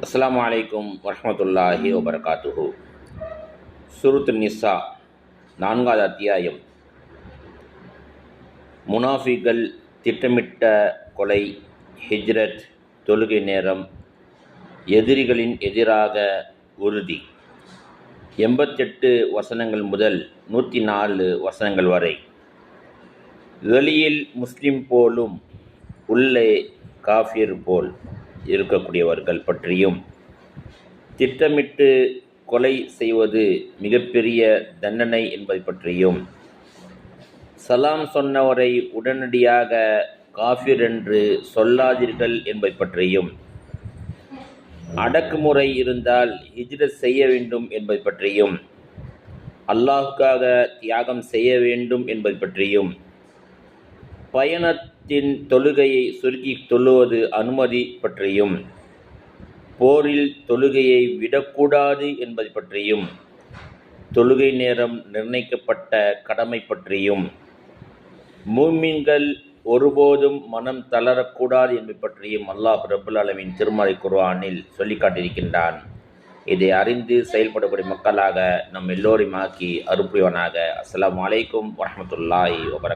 அஸ்ஸலாமு அலைக்கும் வரஹ்மத்துல்லாஹி வபரகாத்துஹு. சூரத்துன் நிஸா 4வது அத்தியாயம். முனாஃபிகள் திட்டமிட்ட கொலை, ஹிஜ்ரத், தொழுகை நேரம், எதிரிகளின் எதிராக உறுதி. 88 வசனங்கள் முதல் 104 வசனங்கள் வரை. வெளியில் முஸ்லிம் போலும் உள்ளே காஃபிர் போல் இருக்கக்கூடியவர்கள் பற்றியும், திட்டமிட்டு கொலை செய்வது மிகப்பெரிய தண்டனை என்பதை பற்றியும், சலாம் சொன்னவரை உடனடியாக காஃபிர் என்று சொல்லாதீர்கள் என்பதை பற்றியும், அடக்குமுறை இருந்தால் ஹிஜ்ரத் செய்ய வேண்டும் என்பதை பற்றியும், அல்லாஹுக்காக தியாகம் செய்ய வேண்டும் என்பதை பற்றியும், பயணத்தின் தொழுகையை சுருக்கி தொழுவது அனுமதி பற்றியும், போரில் தொழுகையை விடக்கூடாது என்பதை பற்றியும், தொழுகை நேரம் நிர்ணயிக்கப்பட்ட கடமை பற்றியும், மூமின்கள் ஒருபோதும் மனம் தளரக்கூடாது என்பதை பற்றியும் அல்லாஹ் ரப்புல் ஆலமீன் திருமறை குர்ஆனில் சொல்லி காட்டியிருக்கின்றான். இதை அறிந்து செயல்படக்கூடிய மக்களாக நம் எல்லோரையும் ஆக்கி அருள் புரிவானாக. அஸ்ஸலாமு அலைக்கும் வரஹ்மத்துல்லாஹி வபரகாத்துஹு.